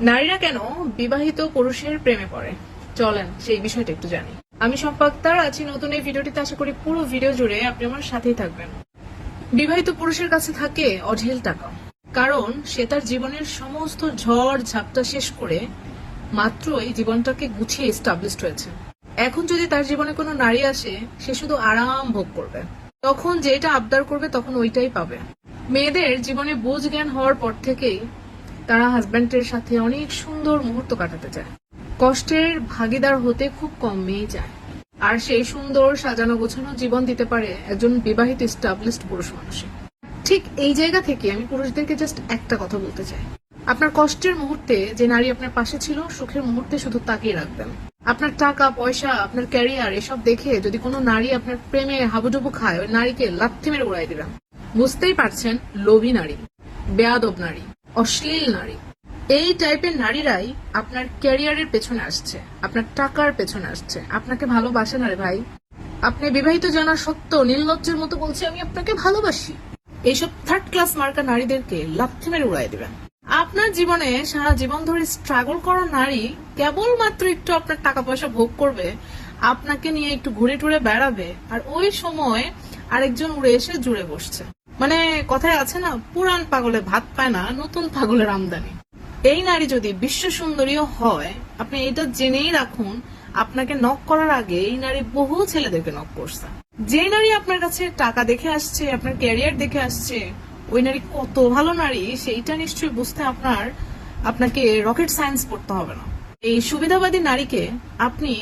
নারীরা কেন বিবাহিত পুরুষের প্রেমে পড়ে, চলেন সেই বিষয়টা একটু জানি। আমি সম্পা আক্তার আছি নতুন এই ভিডিওটিতে। আশা করি পুরো ভিডিও জুড়ে আপনি আমার সাথেই থাকবেন। বিবাহিত পুরুষের কাছে থাকে অঢেল টাকা, কারণ সে তার জীবনের সমস্ত ঝড় ঝাপটা শেষ করে মাত্র এই জীবনটাকে গুছিয়ে এস্টাবলিশড হয়েছে। এখন যদি তার জীবনে কোনো নারী আসে, সে শুধু আরাম ভোগ করবে, তখন যেটা আবদার করবে তখন ওইটাই পাবে। মেয়েদের জীবনে বুঝ জ্ঞান হওয়ার পর থেকেই তারা হাজব্যান্ডের সাথে অনেক সুন্দর মুহূর্ত কাটাতে চায়। কষ্টের ভাগিদার হতে খুব কম মেয়ে চায়, আর সেই সুন্দর সাজানো গোছানো জীবন দিতে পারে একজন বিবাহিত এস্টাবলিশড পুরুষ মানুষে। ঠিক এই জায়গা থেকে আমি পুরুষদেরকে জাস্ট একটা কথা বলতে চাই, আপনার কষ্টের মুহূর্তে যে নারী আপনার পাশে ছিল, সুখের মুহূর্তে শুধু তাকিয়ে রাখবেন। আপনার টাকা পয়সা, আপনার ক্যারিয়ার এসব দেখে যদি কোনো নারী আপনার প্রেমে হাবুডুবু খায়, ওই নারীকে লাথি মেরে উড়াই দিবেন। বুঝতেই পারছেন, লোভী নারী, বেয়াদব নারী, অশ্লীল নারী, এই টাইপের নারীরাই আপনার ক্যারিয়ারের পেছনে আসছে, আপনার টাকার পেছনে আসছে। আপনাকে ভালোবাসে না রে ভাই। আপনি বিবাহিত জানা সত্ত্বেও নির্লজ্জের মতো বলছে আমি আপনাকে ভালোবাসি। এইসব থার্ড ক্লাস মার্কা নারীদেরকে লাথি মেরে উড়াই দিবেন। আপনার জীবনে সারা জীবন ধরে স্ট্রাগল করা নারী কেবলমাত্র একটু আপনার টাকা পয়সা ভোগ করবে, আপনাকে নিয়ে একটু ঘুরে টুরে বেড়াবে, আর ওই সময় আরেকজন উড়ে এসে জুড়ে বসছে। মানে কথায় আছে না, পুরান পাগলে ভাত পায় না, নতুন পাগলের আমদানি। এই নারী যদি বিশ্ব সুন্দরীও হয়, আপনি এটা জেনেই রাখুন, আপনাকে নক করার আগে এই নারী বহু ছেলেদেরকে নক করছে। যে নারী আপনার কাছে টাকা দেখে আসছে, আপনার ক্যারিয়ার দেখে আসছে, ওই নারী কত ভালো নারী সেইটা নিশ্চয়ই বুঝতে আপনাকে রকেট সায়েন্স পড়তে হবে না। এই সুবিধাবাদী নারীকে আপনি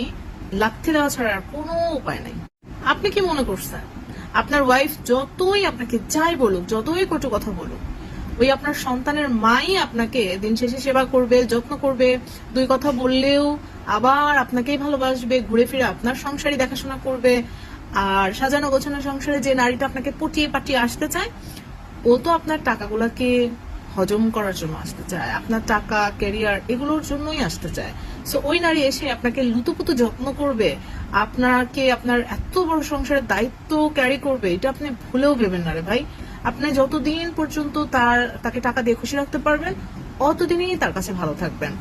লাথি দেওয়া ছাড়া আর কোনো উপায় নাই। আপনি কি মনে করছেন আপনার ওয়াইফ যতই আপনাকে যাই বলুক, যতই কটু কথা বলুক, ওই আপনার সন্তানের মাই আপনাকে দিন শেষে সেবা করবে, যত্ন করবে, দুই কথা বললেও আবার আপনাকেই ভালোবাসবে, ঘুরে ফিরে আপনার সংসারই দেখাশোনা করবে। আর সাজানো গোছানো সংসারে যে নারীটা আপনাকে পটিয়ে পাটিয়ে আসতে চায়, ও তো আপনার টাকাগুলাকে হজম করার জন্য আসতে চায়, আপনার টাকা ক্যারিয়ার এগুলোর জন্যই আসতে চায়। সো ওই নারী এসে আপনাকে লুতুপুতু যত্ন করবে, আপনাকে আপনার এত বড় সংসারের দায়িত্ব ক্যারি করবে, এটা আপনি ভুলেও ভেবেন না রে ভাই। আপনি যতদিন পর্যন্ত তাকে টাকা দিয়ে খুশি রাখতে পারবেন, অতদিনই তার কাছে ভালো থাকবেন।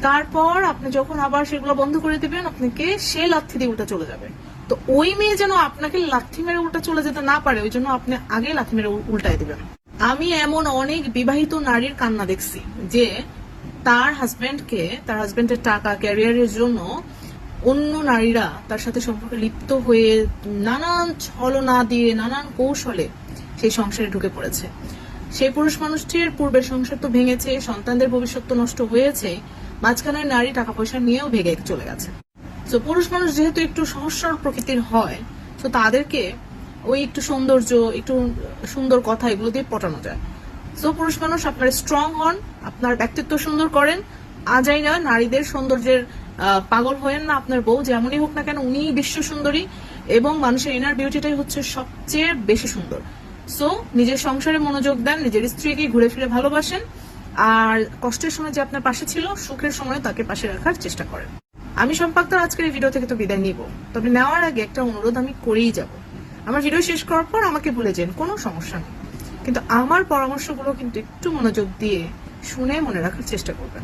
তারপর আপনি যখন আবার সেগুলো বন্ধ করে দিবেন, আপনাকে সে লাথি দিয়ে উল্টা চলে যাবে। তো ওই মেয়ে যেন আপনাকে লাথি মেরে উল্টা চলে যেতে না পারে, ওই জন্য আপনি আগে লাথি মেরে উল্টাই দিবেন। আমি এমন অনেক বিবাহিত নারীর কান্না দেখছি যে তার হাজবেন্ডের টাকা ক্যারিয়ারের জন্য অন্য নারীরা তার সাথে সম্পর্কে লিপ্ত হয়ে নানান ছলনা দিয়ে নানান কৌশলে সেই সংসারে ঢুকে পড়েছে। সেই পুরুষ মানুষটির পূর্বের সংসার তো ভেঙেছে, সন্তানদের ভবিষ্যৎ তো নষ্ট হয়েছে, মাঝখানে নারী টাকা পয়সা নিয়েও ভেঙে চলে গেছে। তো পুরুষ মানুষ যেহেতু একটু সহজ সরল প্রকৃতির হয়, তো তাদেরকে ওই একটু সৌন্দর্য, একটু সুন্দর কথা এগুলো দিয়ে পটানো যায়। সো পুরুষ মানুষ আপনার স্ট্রং হন, আপনার ব্যক্তিত্ব সুন্দর করেন, আজাই না নারীদের সৌন্দর্যের পাগল হয়েন না। আপনার বউ যেমনই হোক না কেন, উনি বিশ্ব সুন্দরী, এবং মানুষের ইনার বিউটিটাই হচ্ছে সবচেয়ে বেশি সুন্দর। সো নিজের সংসারে মনোযোগ দেন, নিজের স্ত্রীকে ঘুরে ফিরে ভালোবাসেন, আর কষ্টের সময় যে আপনার পাশে ছিল, সুখের সময় তাকে পাশে রাখার চেষ্টা করেন। আমি সম্পা আক্তার আজকের এই ভিডিও থেকে তো বিদায় নিব, তবে নেওয়ার আগে একটা অনুরোধ আমি করেই যাব। আমার ভিডিও শেষ করার পর আমাকে ভুলে যান, কোনো সমস্যা নেই, কিন্তু আমার পরামর্শগুলো কিন্তু একটু মনোযোগ দিয়ে শুনে মনে রাখার চেষ্টা করবেন।